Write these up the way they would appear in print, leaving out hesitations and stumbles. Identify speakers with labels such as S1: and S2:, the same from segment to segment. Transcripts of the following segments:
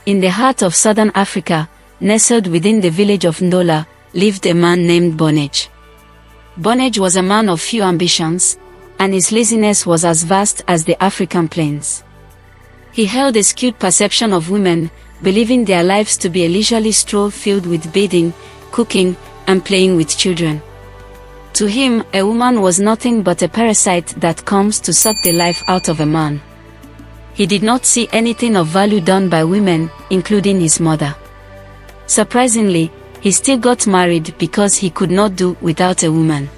S1: In the heart of southern Africa, nestled within the village of Ndola, lived a man named Bonnage. Bonnage was a man of few ambitions, and his laziness was as vast as the African plains. He held a skewed perception of women, believing their lives to be a leisurely stroll filled with bathing, cooking, and playing with children. To him, a woman was nothing but a parasite that comes to suck the life out of a man. He did not see anything of value done by women, including his mother. Surprisingly, he still got married because he could not do without a woman.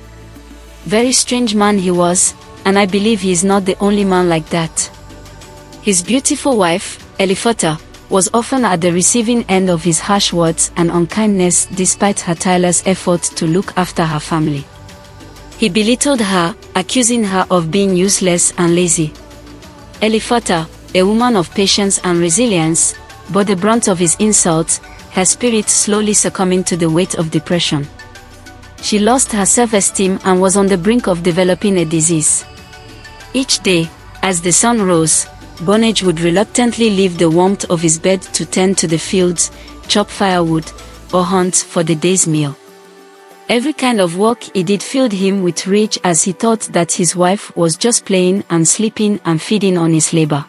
S1: Very strange man he was, and I believe he is not the only man like that. His beautiful wife, Elifota, was often at the receiving end of his harsh words and unkindness despite her tireless efforts to look after her family. He belittled her, accusing her of being useless and lazy. Elifota, a woman of patience and resilience, bore the brunt of his insults, her spirit slowly succumbing to the weight of depression. She lost her self-esteem and was on the brink of developing a disease. Each day, as the sun rose, Bonnage would reluctantly leave the warmth of his bed to tend to the fields, chop firewood, or hunt for the day's meal. Every kind of work he did filled him with rage as he thought that his wife was just playing and sleeping and feeding on his labor.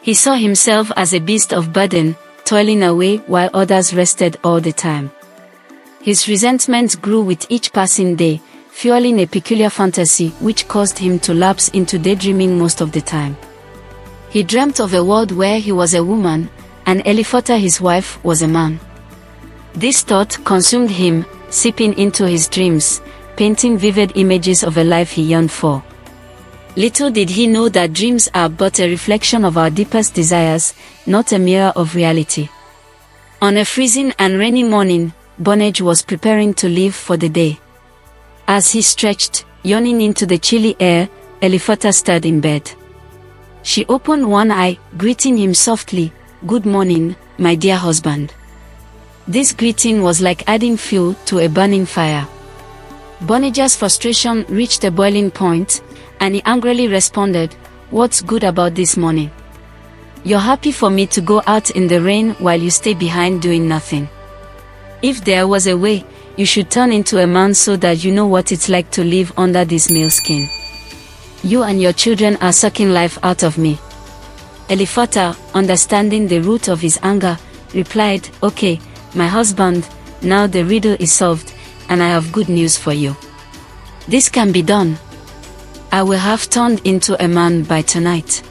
S1: He saw himself as a beast of burden, toiling away while others rested all the time. His resentment grew with each passing day, fueling a peculiar fantasy which caused him to lapse into daydreaming most of the time. He dreamt of a world where he was a woman, and Elifota his wife was a man. This thought consumed him, seeping into his dreams, painting vivid images of a life he yearned for. Little did he know that dreams are but a reflection of our deepest desires, not a mirror of reality. On a freezing and rainy morning, Bonnage was preparing to leave for the day. As he stretched, yawning into the chilly air, Elifota stirred in bed. She opened one eye, greeting him softly, "Good morning, my dear husband." This greeting was like adding fuel to a burning fire. Bonnage's frustration reached a boiling point, and he angrily responded, "What's good about this morning? You're happy for me to go out in the rain while you stay behind doing nothing. If there was a way, you should turn into a man so that you know what it's like to live under this male skin. You and your children are sucking life out of me." Elifota, understanding the root of his anger, replied, "Okay, my husband, now the riddle is solved, and I have good news for you. This can be done. I will have turned into a man by tonight."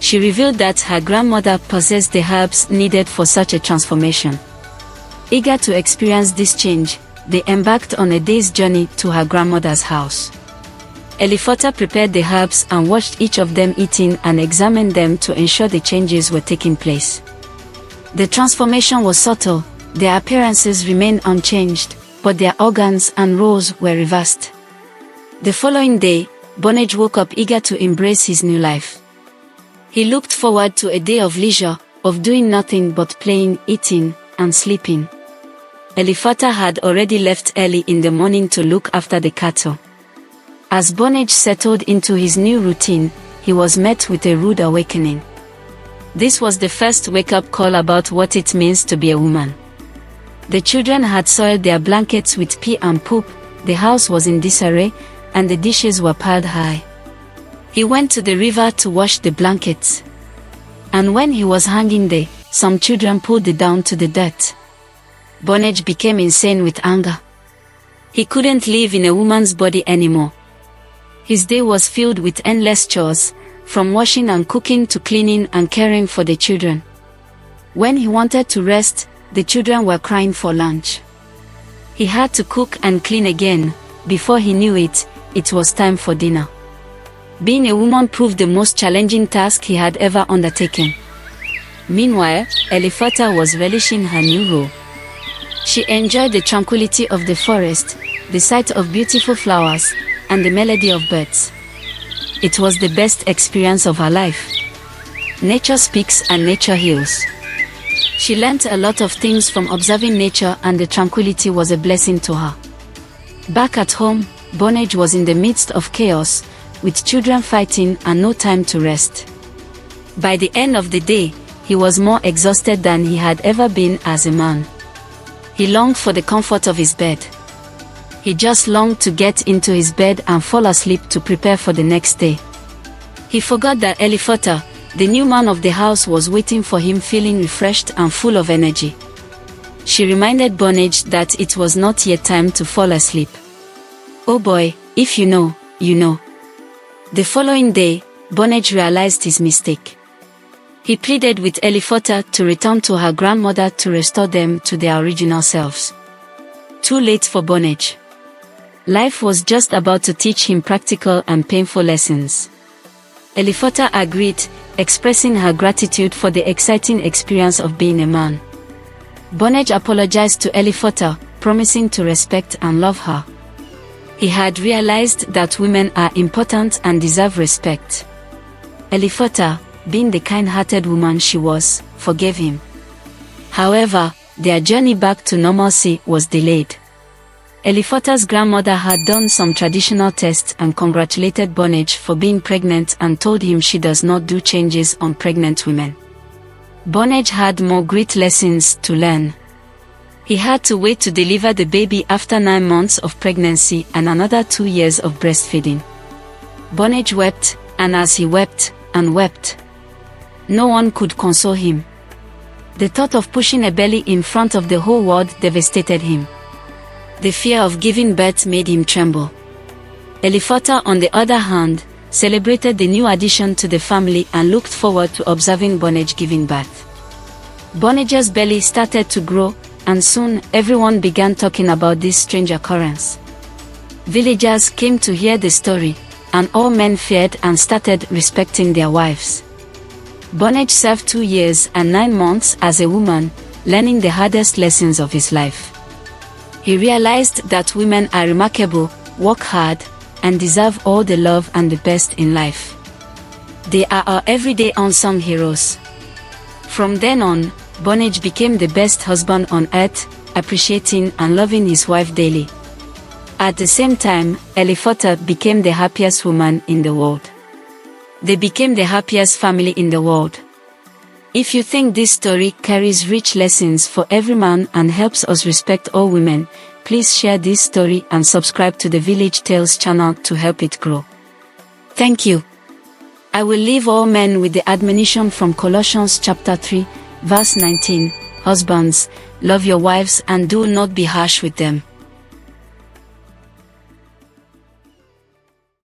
S1: She revealed that her grandmother possessed the herbs needed for such a transformation. Eager to experience this change, they embarked on a day's journey to her grandmother's house. Elifota prepared the herbs and watched each of them eating and examined them to ensure the changes were taking place. The transformation was subtle, their appearances remained unchanged, but their organs and roles were reversed. The following day, Bonnage woke up eager to embrace his new life. He looked forward to a day of leisure, of doing nothing but playing, eating, and sleeping. Elifota had already left early in the morning to look after the cattle. As Bonnage settled into his new routine, he was met with a rude awakening. This was the first wake-up call about what it means to be a woman. The children had soiled their blankets with pee and poop, the house was in disarray, and the dishes were piled high. He went to the river to wash the blankets. And when he was hanging there, some children pulled it down to the dirt. Bonnage became insane with anger. He couldn't live in a woman's body anymore. His day was filled with endless chores, from washing and cooking to cleaning and caring for the children. When he wanted to rest, the children were crying for lunch. He had to cook and clean again. Before he knew it, it was time for dinner. Being a woman proved the most challenging task he had ever undertaken. Meanwhile, Elifota was relishing her new role. She enjoyed the tranquility of the forest, the sight of beautiful flowers, and the melody of birds. It was the best experience of her life. Nature speaks and nature heals. She learnt a lot of things from observing nature, and the tranquility was a blessing to her. Back at home, Bonnage was in the midst of chaos, with children fighting and no time to rest. By the end of the day, he was more exhausted than he had ever been as a man. He longed for the comfort of his bed. He just longed to get into his bed and fall asleep to prepare for the next day. He forgot that Elifota, the new man of the house, was waiting for him, feeling refreshed and full of energy. She reminded Bonage that it was not yet time to fall asleep. "Oh boy, if you know, you know." The following day, Bonage realized his mistake. He pleaded with Elifota to return to her grandmother to restore them to their original selves. Too late for Bonage. Life was just about to teach him practical and painful lessons. Elifota agreed, expressing her gratitude for the exciting experience of being a man. Bonage apologized to Elifota, promising to respect and love her. He had realized that women are important and deserve respect. Elifota, being the kind-hearted woman she was, forgave him. However, their journey back to normalcy was delayed. Elifota's grandmother had done some traditional tests and congratulated Bonage for being pregnant and told him she does not do changes on pregnant women. Bonage had more great lessons to learn. He had to wait to deliver the baby after 9 months of pregnancy and another 2 years of breastfeeding. Bonage wept, and as he wept and wept, no one could console him. The thought of pushing a belly in front of the whole world devastated him. The fear of giving birth made him tremble. Elifota, on the other hand, celebrated the new addition to the family and looked forward to observing Bonage giving birth. Bonage's belly started to grow, and soon everyone began talking about this strange occurrence. Villagers came to hear the story, and all men feared and started respecting their wives. Bonage served 2 years and 9 months as a woman, learning the hardest lessons of his life. He realized that women are remarkable, work hard, and deserve all the love and the best in life. They are our everyday unsung heroes. From then on, Bonage became the best husband on earth, appreciating and loving his wife daily. At the same time, Elifota became the happiest woman in the world. They became the happiest family in the world. If you think this story carries rich lessons for every man and helps us respect all women, please share this story and subscribe to the Village Tales channel to help it grow. Thank you. I will leave all men with the admonition from Colossians chapter 3, verse 19, "Husbands, love your wives and do not be harsh with them."